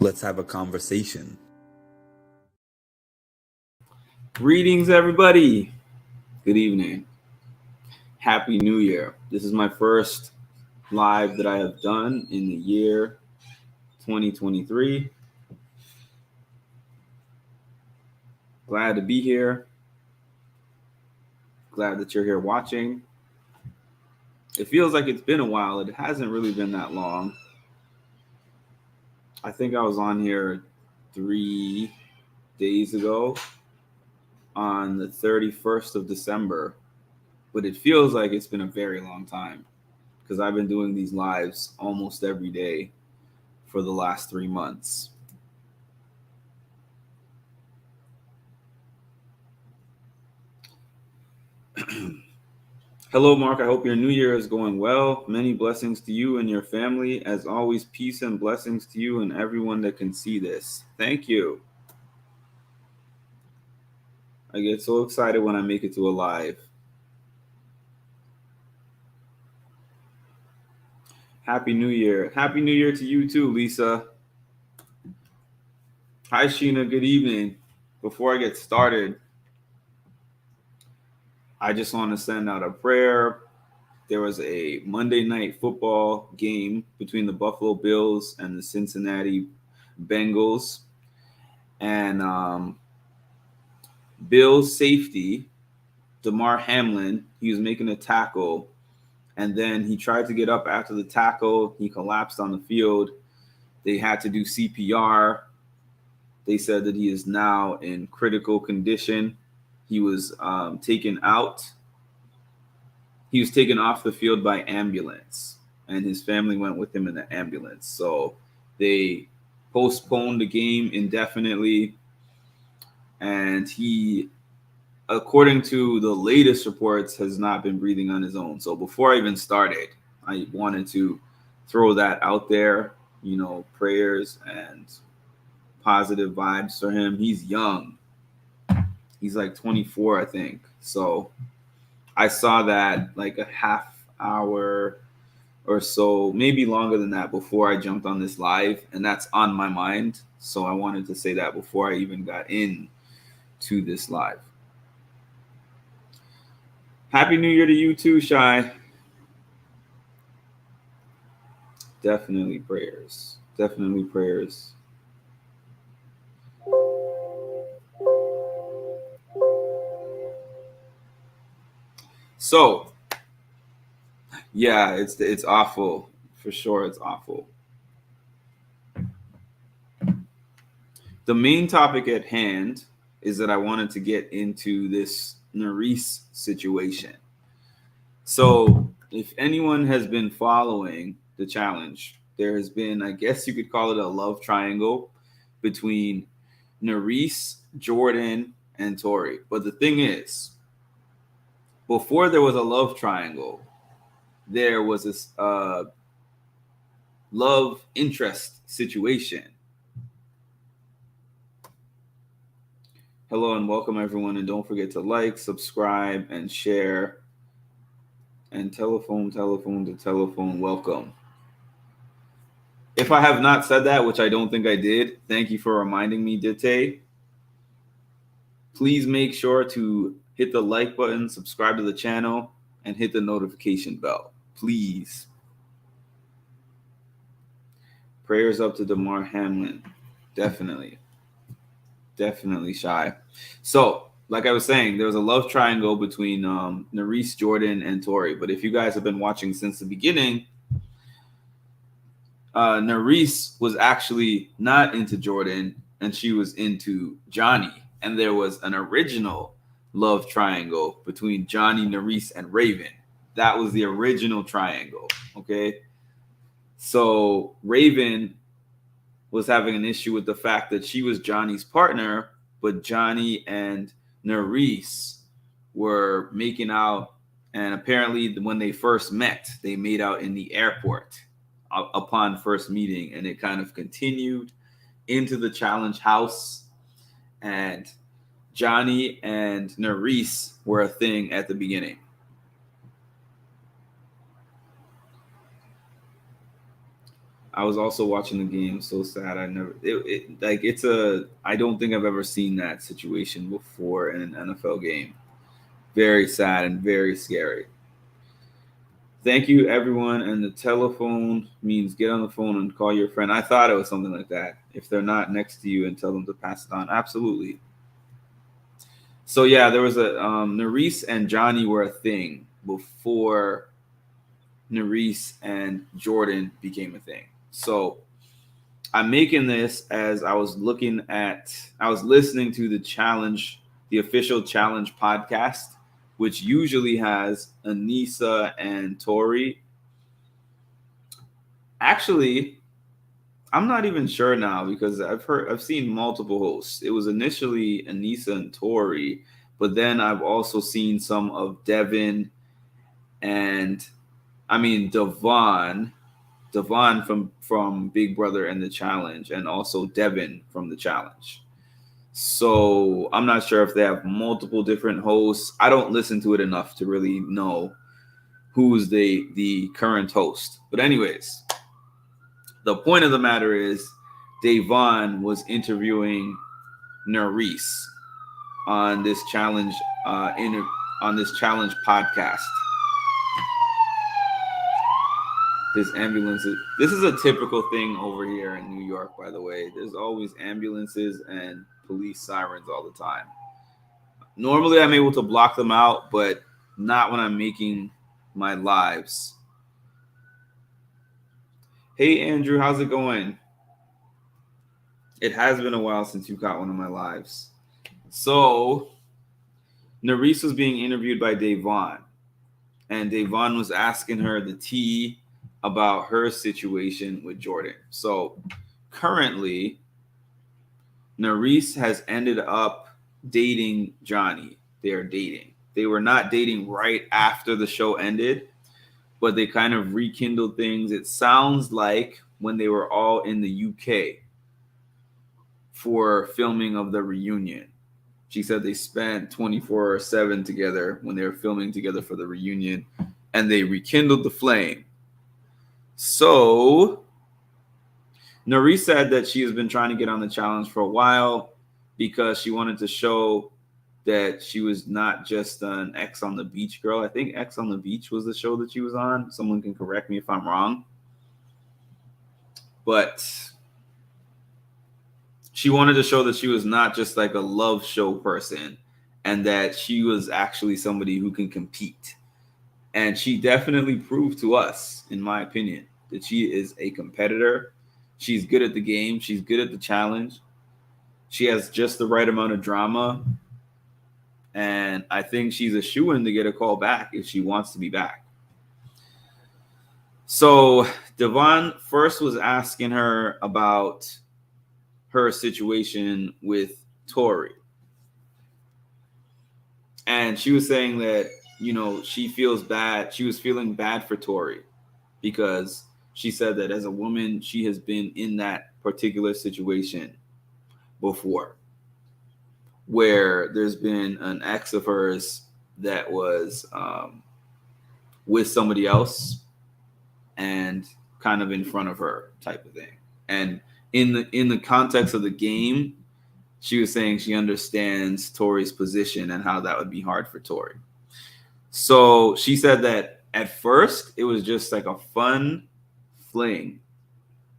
Let's have a conversation. Greetings, everybody. Good evening. Happy New Year. This is my first live that I have done in the year 2023. Glad to be here. Glad that you're here watching. It feels like it's been a while. It hasn't really been that long. I think I was on here 3 days ago on the 31st of December, but it feels like it's been a very long time because I've been doing these lives almost every day for the last 3 months. Hello, Mark. I hope your new year is going well. Many blessings to you and your family. As always, peace and blessings to you and everyone that can see this. Thank you. I get so excited when I make it to a live. Happy New Year. Happy New Year to you too, Lisa. Hi, Sheena. Good evening. Before I get started, I just want to send out a prayer. There was a Monday night football game between the Buffalo Bills and the Cincinnati Bengals. And Bills safety, Damar Hamlin, he was making a tackle. And then he tried to get up after the tackle. He collapsed on the field. They had to do CPR. They said that he is now in critical condition. He was taken out. He was taken off the field by ambulance, and his family went with him in the ambulance. So they postponed the game indefinitely. And he, according to the latest reports, has not been breathing on his own. So before I even started, I wanted to throw that out there, prayers and positive vibes for him. He's young. He's like 24, I think. So I saw that like a half hour or so, maybe longer than that, before I jumped on this live, and that's on my mind. So I wanted to say that before I even got in to this live. Happy New Year to you too, Shy. Definitely prayers. Definitely prayers. So, yeah, it's awful. For sure, it's awful. The main topic at hand is that I wanted to get into this Nurys situation. So, if anyone has been following the challenge, there has been, I guess you could call it a love triangle between Nurys, Jordan, and Tori. But the thing is, before there was a love triangle, there was this love interest situation. Hello and welcome, everyone. And don't forget to like, subscribe, and share. And telephone to telephone, welcome. If I have not said that, which I don't think I did, thank you for reminding me, Dite. Please make sure to hit the like button, subscribe to the channel, and hit the notification bell. Please. Prayers up to Damar Hamlin. Definitely. Definitely, Shy. So, like I was saying, there was a love triangle between Nurys, Jordan, and Tori. But if you guys have been watching since the beginning, Nurys was actually not into Jordan, and she was into Johnny. And there was an original love triangle between Johnny, Nurys, and Raven. That was the original triangle, okay? So Raven was having an issue with the fact that she was Johnny's partner, but Johnny and Nurys were making out, and apparently when they first met, they made out in the airport upon first meeting, and it kind of continued into the challenge house, and Johnny and Nurys were a thing at the beginning. I was also watching the game. So sad. I don't think I've ever seen that situation before in an NFL game. Very sad and very scary. Thank you, everyone. And the telephone means get on the phone and call your friend. I thought it was something like that. If they're not next to you and tell them to pass it on. Absolutely. So yeah, there was a Nurys and Johnny were a thing before Nurys and Jordan became a thing. So I'm making this as I was listening to the challenge, the official challenge podcast, which usually has Anissa and Tori. Actually, I'm not even sure now because I've seen multiple hosts. It was initially Anissa and Tori, but then I've also seen some of Devin and Devon from Big Brother and the Challenge, and also Devin from the Challenge. So I'm not sure if they have multiple different hosts. I don't listen to it enough to really know who's the current host. But anyways, the point of the matter is Devon was interviewing Nurys on this challenge on this challenge podcast. There's ambulances. This is a typical thing over here in New York, by the way. There's always ambulances and police sirens all the time. Normally, I'm able to block them out, but not when I'm making my lives. Hey, Andrew, how's it going? It has been a while since you caught one of my lives. So, Nurys was being interviewed by Devon, and Devon was asking her the tea about her situation with Jordan. So currently, Nurys has ended up dating Johnny. They are dating. They were not dating right after the show ended, but they kind of rekindled things. It sounds like when they were all in the UK for filming of the reunion. She said they spent 24/7 together when they were filming together for the reunion, and they rekindled the flame. So, Nurys said that she has been trying to get on the challenge for a while because she wanted to show that she was not just an X on the Beach girl. I think X on the Beach was the show that she was on. Someone can correct me if I'm wrong. But she wanted to show that she was not just like a love show person and that she was actually somebody who can compete. And she definitely proved to us, in my opinion, that she is a competitor. She's good at the game. She's good at the challenge. She has just the right amount of drama. And I think she's a shoo-in to get a call back if she wants to be back. So Devon first was asking her about her situation with Tori. And she was saying that, she feels bad. She was feeling bad for Tori because she said that as a woman, she has been in that particular situation before where there's been an ex of hers that was with somebody else and kind of in front of her type of thing. And in the context of the game, she was saying she understands Tori's position and how that would be hard for Tori. So she said that at first it was just like a fun fling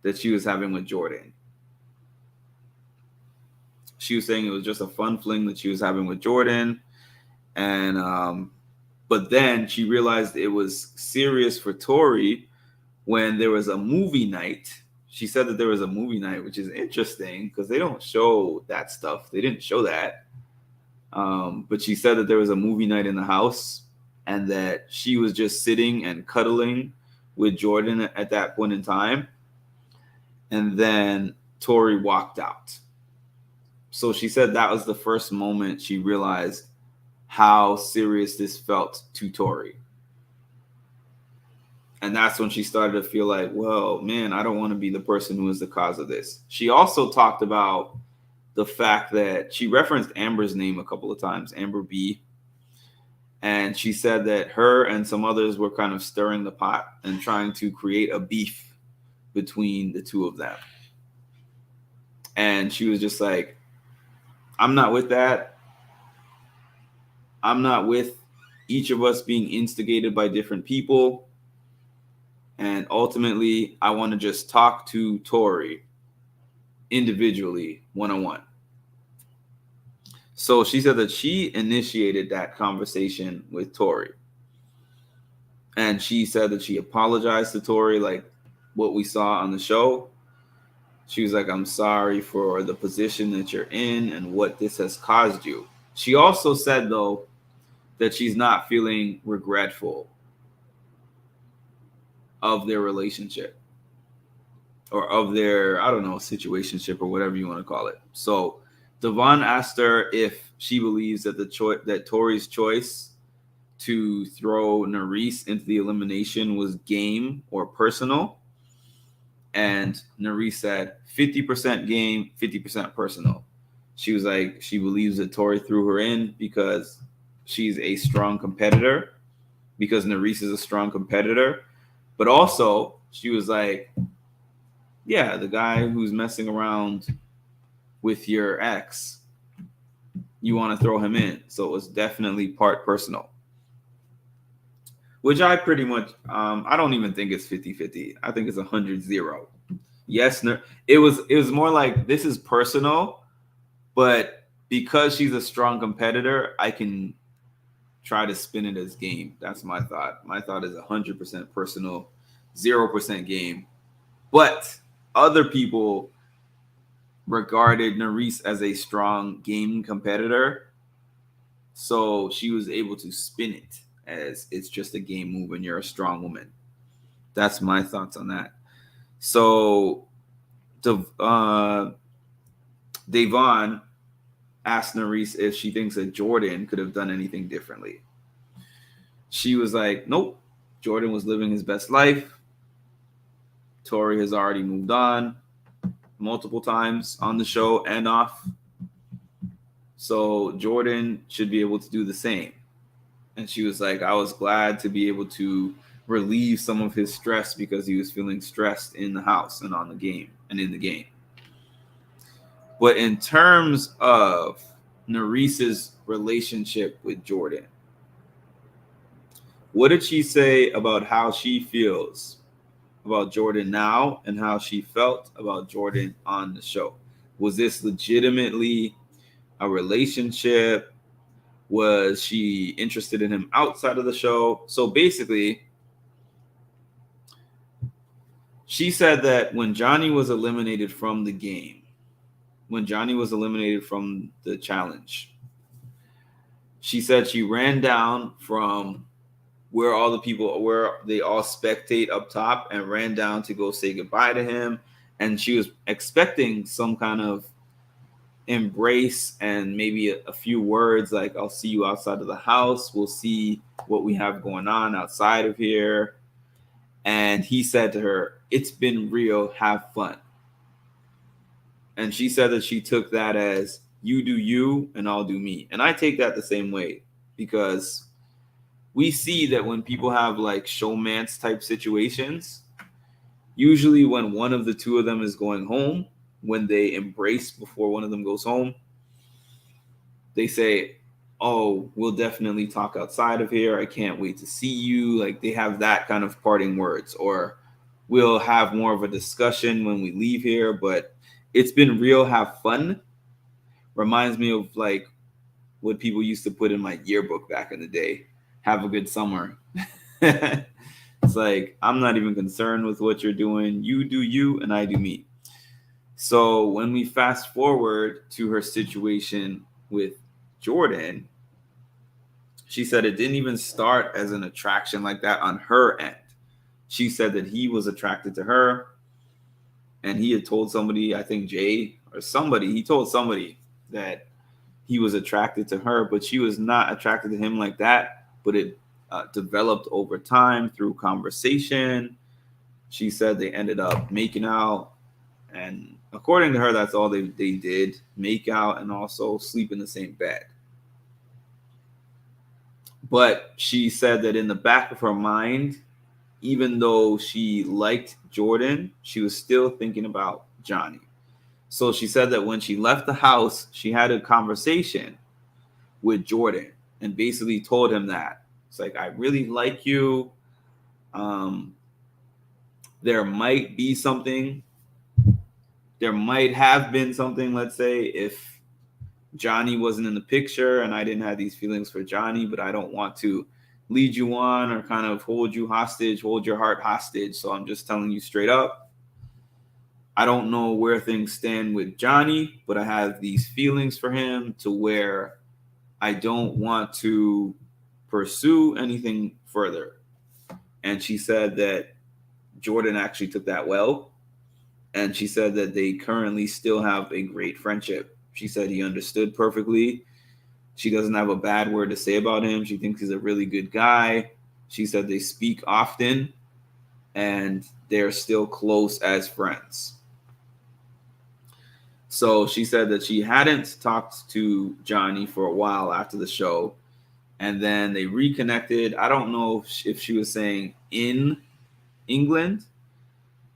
that she was having with Jordan. She was saying it was just a fun fling that she was having with Jordan. And but then she realized it was serious for Tori when there was a movie night. She said that there was a movie night, which is interesting because they don't show that stuff. They didn't show that. But she said that there was a movie night in the house and that she was just sitting and cuddling with Jordan at that point in time. And then Tori walked out. So she said that was the first moment she realized how serious this felt to Tori. And that's when she started to feel like, well, man, I don't want to be the person who is the cause of this. She also talked about the fact that she referenced Amber's name a couple of times, Amber B. And she said that her and some others were kind of stirring the pot and trying to create a beef between the two of them. And she was just like, I'm not with that. I'm not with each of us being instigated by different people. And ultimately, I want to just talk to Tori individually, one-on-one. So she said that she initiated that conversation with Tori. And she said that she apologized to Tori, like what we saw on the show. She was like, I'm sorry for the position that you're in and what this has caused you. She also said, though, that she's not feeling regretful of their relationship or of their, I don't know, situationship or whatever you want to call it. So Devon asked her if she believes that that Tori's choice to throw Nurys into the elimination was game or personal. And Nurys said 50% game, 50% personal. She was like, she believes that Tori threw her in because she's a strong competitor, because Nurys is a strong competitor. But also, she was like, yeah, the guy who's messing around with your ex, you want to throw him in. So it was definitely part personal. Which I pretty much, I don't even think it's 50-50. I think it's 100-0. Yes, it was more like, this is personal, but because she's a strong competitor, I can try to spin it as game. That's my thought. My thought is 100% personal, 0% game. But other people regarded Nurys as a strong game competitor, so she was able to spin it as it's just a game move and you're a strong woman. That's my thoughts on that. So Devon asked Nurys if she thinks that Jordan could have done anything differently. She was like, nope, Jordan was living his best life. Tori has already moved on multiple times on the show and off. So Jordan should be able to do the same. And she was like, I was glad to be able to relieve some of his stress because he was feeling stressed in the house and on the game and in the game. But in terms of Nurys's relationship with Jordan, what did she say about how she feels about Jordan now and how she felt about Jordan on the show? Was this legitimately a relationship? Was she interested in him outside of the show? So basically, she said that when Johnny was eliminated from the game, when Johnny was eliminated from the challenge, she said she ran down from where all the people, where they all spectate up top, and ran down to go say goodbye to him. And she was expecting some kind of embrace and maybe a few words like, I'll see you outside of the house. We'll see what we have going on outside of here. And he said to her, it's been real, have fun. And she said that she took that as, you do you and I'll do me. And I take that the same way, because we see that when people have like showmance type situations, usually when one of the two of them is going home, when they embrace before one of them goes home, they say, oh, we'll definitely talk outside of here. I can't wait to see you. Like, they have that kind of parting words. Or we'll have more of a discussion when we leave here, but it's been real, have fun. Reminds me of like what people used to put in my yearbook back in the day. Have a good summer. It's like, I'm not even concerned with what you're doing. You do you and I do me. So when we fast forward to her situation with Jordan, she said it didn't even start as an attraction like that on her end. She said that he was attracted to her, and he had told somebody, I think Jay or somebody, he told somebody that he was attracted to her, but she was not attracted to him like that. But it developed over time through conversation. She said they ended up making out, and according to her, that's all they did, make out and also sleep in the same bed. But she said that in the back of her mind, even though she liked Jordan, she was still thinking about Johnny. So she said that when she left the house, she had a conversation with Jordan and basically told him that it's like, I really like you. Um, there might be something, there might have been something, let's say, if Johnny wasn't in the picture and I didn't have these feelings for Johnny, but I don't want to lead you on or kind of hold you hostage, hold your heart hostage. So I'm just telling you straight up. I don't know where things stand with Johnny, but I have these feelings for him to where I don't want to pursue anything further. And she said that Jordan actually took that well. And she said that they currently still have a great friendship. She said he understood perfectly. She doesn't have a bad word to say about him. She thinks he's a really good guy. She said they speak often and they're still close as friends. So she said that she hadn't talked to Johnny for a while after the show. And then they reconnected. I don't know if she was saying in England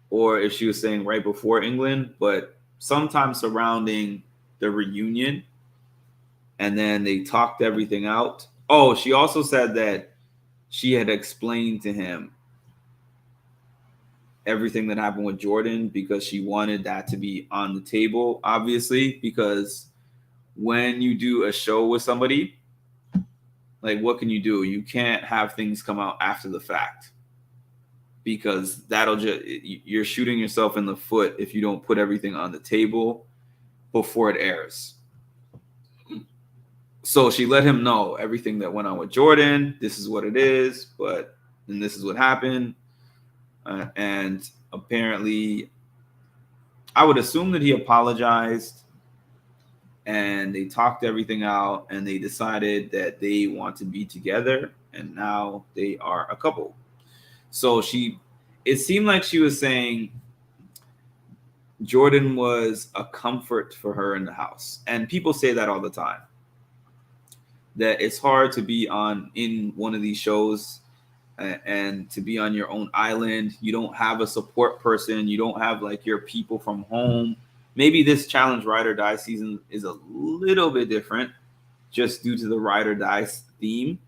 or if she was saying right before England, but sometime surrounding the reunion. And then they talked everything out. Oh, she also said that she had explained to him everything that happened with Jordan because she wanted that to be on the table, obviously, because when you do a show with somebody, like what can you do? You can't have things come out after the fact because that'll just, you're shooting yourself in the foot if you don't put everything on the table before it airs. So she let him know everything that went on with Jordan. This is what it is, and this is what happened. And apparently, I would assume that he apologized and they talked everything out and they decided that they want to be together and now they are a couple. So it seemed like she was saying Jordan was a comfort for her in the house. And people say that all the time. That it's hard to be in one of these shows and to be on your own island. You don't have a support person. You don't have like your people from home. Maybe this challenge Ride or Die season is a little bit different just due to the Ride or Die theme.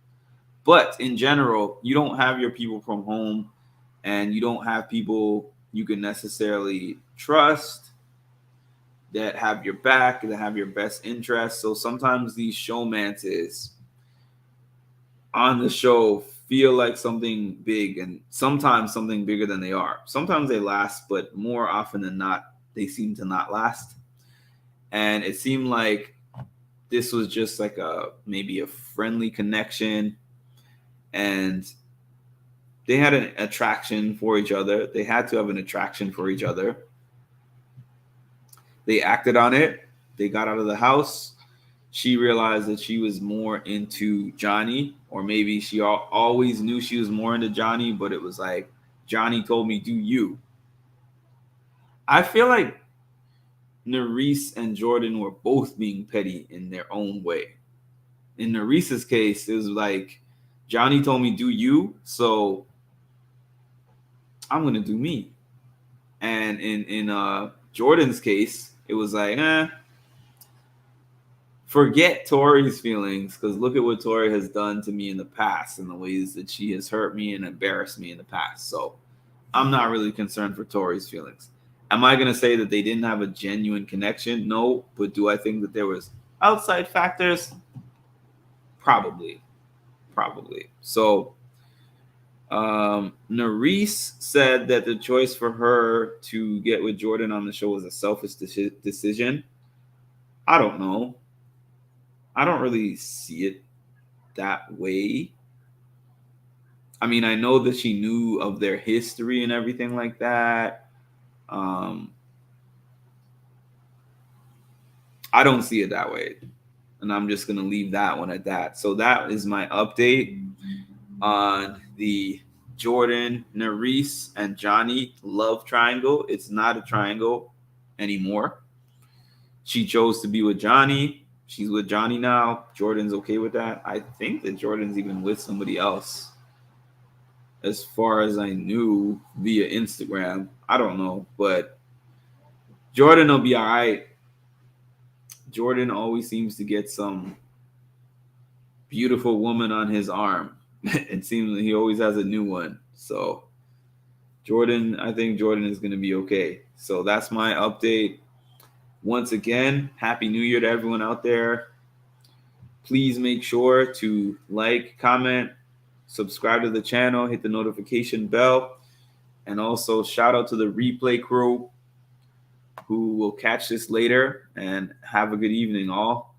But in general, you don't have your people from home and you don't have people you can necessarily trust that have your back, that have your best interest. So sometimes these showmances on the show feel like something big and sometimes something bigger than they are. Sometimes they last, but more often than not, they seem to not last. And it seemed like this was just like maybe a friendly connection and they had an attraction for each other. They had to have an attraction for each other. They acted on it. They got out of the house. She realized that she was more into Johnny, or maybe she always knew she was more into Johnny, but it was like, Johnny told me, do you. I feel like Nurys and Jordan were both being petty in their own way. In Nurys's case, it was like, Johnny told me, do you, so I'm going to do me. And in Jordan's case, it was like, forget Tori's feelings, because look at what Tori has done to me in the past and the ways that she has hurt me and embarrassed me in the past. So I'm not really concerned for Tori's feelings. Am I going to say that they didn't have a genuine connection? No. But do I think that there was outside factors? Probably. So Nurys said that the choice for her to get with Jordan on the show was a selfish decision. I don't know. I don't really see it that way. I mean, I know that she knew of their history and everything like that. I don't see it that way. And I'm just going to leave that one at that. So that is my update on the Jordan, Nurys, and Johnny love triangle. It's not a triangle anymore. She chose to be with Johnny. She's with Johnny now. Jordan's okay with that. I think that Jordan's even with somebody else. as far as I knew via Instagram. I don't know, but Jordan will be all right. Jordan always seems to get some beautiful woman on his arm. It seems like he always has a new one. So Jordan, I think Jordan is going to be okay. So that's my update. Once again, Happy New Year to everyone out there. Please make sure to like, comment, subscribe to the channel, hit the notification bell, and also shout out to the replay crew who will catch this later, and have a good evening all.